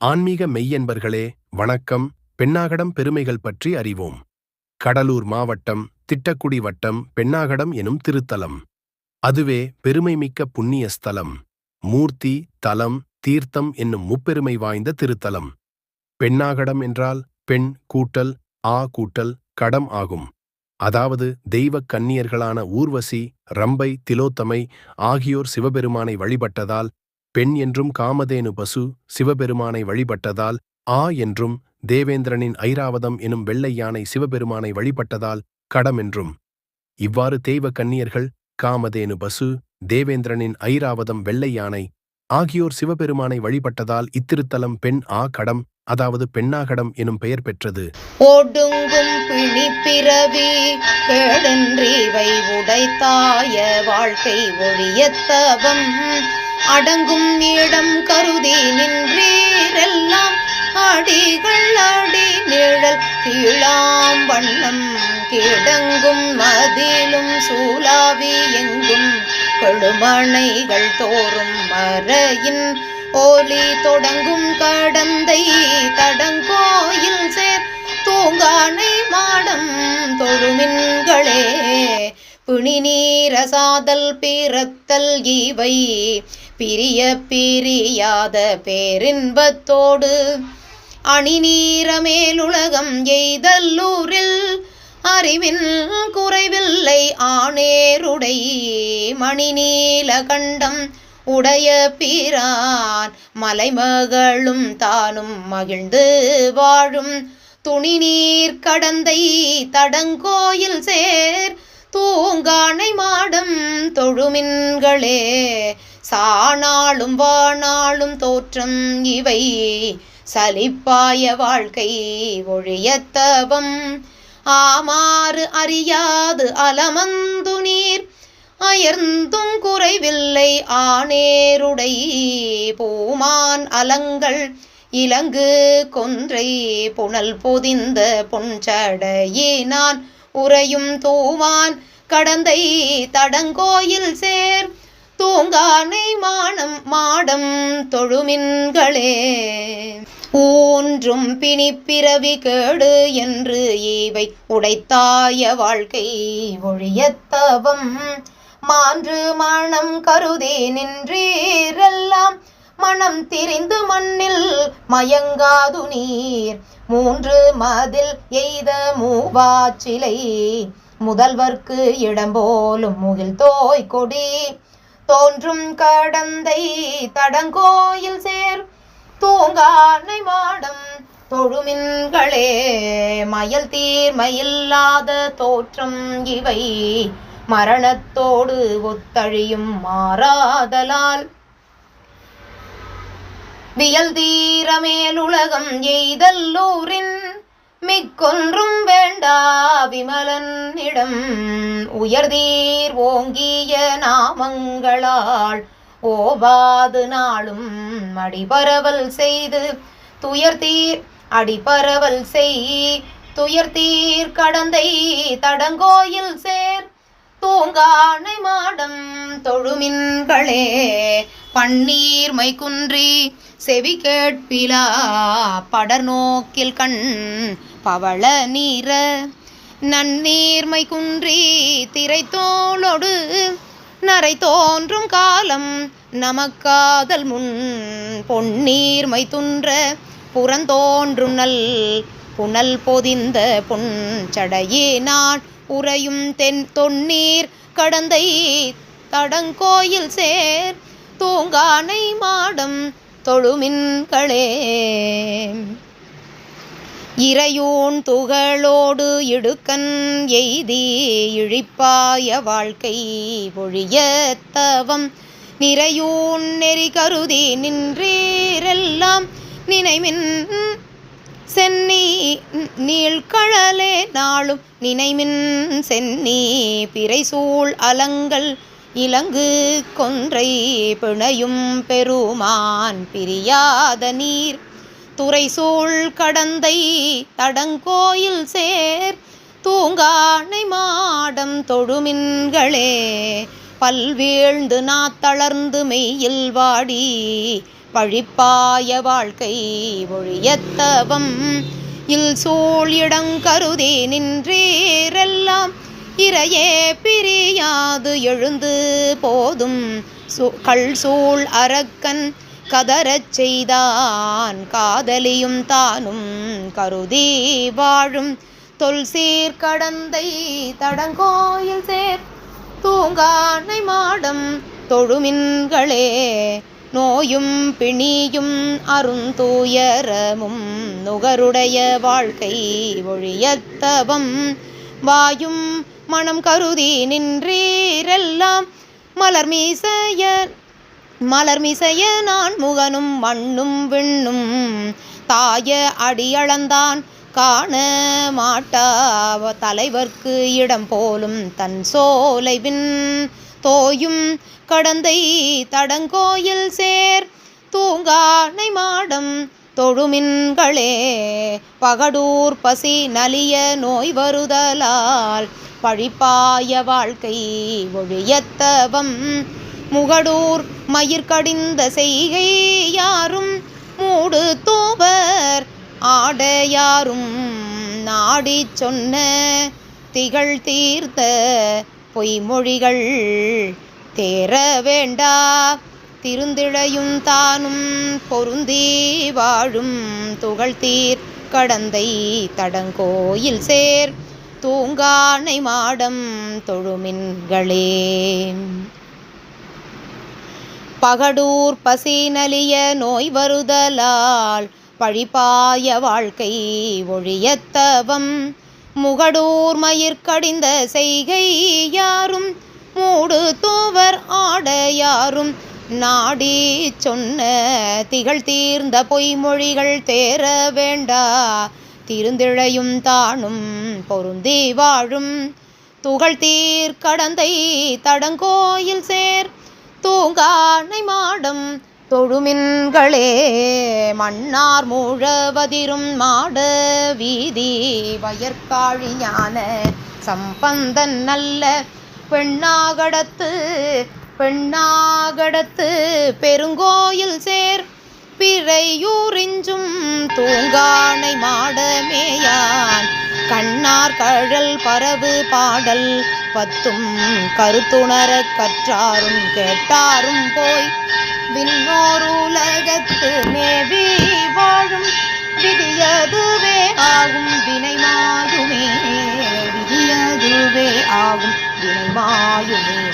ஆன்மீக மெய்யன்பர்களே வணக்கம். பென்னாகடம் பெருமைகள் பற்றி அறிவோம். கடலூர் மாவட்டம் திட்டக்குடி வட்டம் பென்னாகடம் எனும் திருத்தலம். அதுவே பெருமைமிக்க புண்ணிய ஸ்தலம். மூர்த்தி, தலம், தீர்த்தம் என்னும் முப்பெருமை வாய்ந்த திருத்தலம். பென்னாகடம் என்றால் பெண் கூட்டல் கூட்டல் கடம் ஆகும். அதாவது தெய்வக் கன்னியர்களான ஊர்வசி, ரம்பை, திலோத்தமை ஆகியோர் சிவபெருமானை வழிபட்டதால் பெண் என்றும், காமதேனு பசு சிவபெருமானை வழிபட்டதால் என்றும், தேவேந்திரனின் ஐராவதம் எனும் வெள்ளை யானை சிவபெருமானை வழிபட்டதால் கடம் என்றும். இவ்வாறு தெய்வ கன்னியர்கள் காமதேனு பசு, தேவேந்திரனின் ஐராவதம் வெள்ளை யானை ஆகியோர் சிவபெருமானை வழிபட்டதால் இத்திருத்தலம் பெண் கடம், அதாவது பென்னாகடம் எனும் பெயர் பெற்றது. ஓடுங்கும் பிணிப்பிறவி கேடன்றிவை உடைத்தாய வாழ்க்கை ஒழியத்தவம் அடங்கும் இடம் கருதி நின்றீரெல்லாம் அடிகள் அடி நிழல் கீழாம் வண்ணம் கிடங்கும் மதிலும் சூலாவி எங்கும் கொழுமணைகள் தோறும் மறையின் ஓலி தொடங்கும் கடந்தை தடங்கோயில் சேர் தூங்கானை மாடம் தொழுமின்களே புனி நீரசாதல் பிறத்தல் இவை பிரிய பிரியாத பேரின்பத்தோடு அணி நீரமேலுலகம் எய்தல்லூரில் அறிவின் குறைவில்லை ஆணேருடை மணி நீலகண்டம் உடைய பிரான் மலைமகளும் தானும் மகிழ்ந்து வாழும் துணி நீர் கடந்தை தடங்கோயில் சேர் தூங்கானை மாடம் தொழுமின்களே சாணாளும் வாணாளும் தோற்றம் இவை சலிப்பாய வாழ்க்கை ஒழியத்தவம் ஆமாறு அறியாது அலமந்து நீர் அயர்ந்தும் குறைவில்லை ஆணேருடை பூமான் அலங்கள் இலங்கு கொன்றை புனல் பொதிந்த பொன்சடையினான் உறையும் தூவான் கடந்தை தடங்கோயில் சேர் தூங்கானை மாடம் தொழுமின்களே ஊன்றும் பிணிப்பிறவி கேடு என்று இவை உடைத்தாய வாழ்க்கை ஒழியத்தவம் மான்று மனம் கருதி நின்றீரெல்லாம் மனம் திரிந்து மண்ணில் மயங்காது நீர் மூன்று மதில் எய்த மூவாச்சிலை முதல்வர்க்கு இடம்போலும் முகில் தோய் கொடி தோன்றும் கடந்தை தடங்கோயில் சேர் தூங்கானை மாடம் தொழுமின்களே மயல் தீர்மையில்லாத தோற்றம் இவை மரணத்தோடு ஒத்தழியும் மாறாதலால் வியல் தீரமேலுலகம் எய்தல்லூரின் மிக்கொன்றும் வேண்டா விமலனிடம் உயர்தீர் ஓங்கிய நாமங்களால் ஓவாது நாளும் அடிபரவல் செய்து துயர்தீர் அடிபரவல் செய் துயர்தீர் கடந்தை தடங்கோயில் சேர் தூங்கானை மாடம் தொழுமின்களே பன்னீர்மை குன்றி செவி கேட்பிலா படர் நோக்கில் கண் பவள நீர நன்னீர்மை குன்றி திரைத்தோளொடு நரை தோன்றும் காலம் நமக்காதல் முன் பொன்னீர்மை துன்ற புறந்தோன்றும் நல் புனல் பொதிந்த பொன் சடையினான் உறையும் தொன்னீர் கடந்தை தடங்கோயில் சேர் தூங்கானை மாடம் தொழுமின்களே இறையூன் துகளோடு இடுக்கன் எய்தி இழிப்பாய வாழ்க்கை ஒழியத்தவம் நிறையூன் நெறி கருதி நின்றீரெல்லாம் நினைமின் சென்னி நீழ்கழலே நாளும் நினைமின் சென்னி பிறைசூழ் அலங்கள் இலங்கு கொன்றை பிணையும் பெருமான் பிரியாத நீர் துறைசூழ் கடந்தை தடங்கோயில் சேர் தூங்கானை மாடம் தொழுமின்களே பல்வீழ்ந்து நாத்தளர்ந்து மெய்யில் வாடி பழிப்பாய வாழ்க்கை ஒழியத்தவம் சூழ் இடங்கருதி நின்றீரெல்லாம் இறையே பிரியாது எழுந்து போதும் கள் சூழ் அரக்கன் கதறச் செய்தான் காதலியும் தானும் கருதி வாழும் தொல் சீர்கடந்தை தடங்கோயில் சேர் தூங்கானை மாடம் தொழுமின்களே நோயும் பிணியும் அருந்தூயரமும் நுகருடைய வாழ்க்கை ஒழியத்தவம் வாயும் மனம் கருதி நின்றீரெல்லாம் மலர்மிசைய நான் முகனும் மண்ணும் விண்ணும் தாய அடியளந்தான் காண மாட்டா தலைவர்க்கு இடம் போலும் தன் சோலைவின் தோயும் கடந்தை தடங்கோயில் சேர் தூங்கானை மாடம் தொழுமின்களே பகடூர் பசி நலிய நோய் வருதலால் பழிப்பாய வாழ்க்கை ஒழியத்தவம் முகடூர் மயிர்கடிந்த செய்கை யாரும் மூடு தூவர் ஆடையாரும் நாடி சொன்ன திகழ் தீர்த்த பொய்மொழிகள் தேர வேண்டா திருந்திழையும் தானும் பொருந்தி வாழும் துகள் தீர் கடந்தை தடங்கோயில் சேர் தூங்கானை மாடம் தொழுமின்களே பகடூர் பசி நலிய நோய் வருதலால் பழிப்பாய வாழ்க்கை ஒழியத்தவம் முகடூர் மயிர்கடிந்த செய்கை யாரும் மூடு தூவர் ஆடையாரும் நாடி சொன்ன திகழ் தீர்ந்த பொய்மொழிகள் தேர வேண்டா திருந்திழையும் தானும் பொருந்தி வாழும் துகள் தீர் கடந்தை தடங்கோயில் சேர் தூங்கானை மாடம் தொழுமின்களே மன்னார் மூழவதிரும் மாட வீதி வயற்காழி ஞான சம்பந்தன் நல்ல பெண்ணாகடத்து பெருங்கோயில் சேர் பிறையூரிஞ்சும் தூங்கானை மாடமேயான் கண்ணார் கழல் பரவு பாடல் பத்தும் கருத்துணர கற்றாரும் கேட்டாரும் போய் விண்ணோர் உலகத்து மேவி வாழும் விதியதுவே ஆகும் வினைமாயுமே விதியதுவே ஆகும் வினைமாயுமே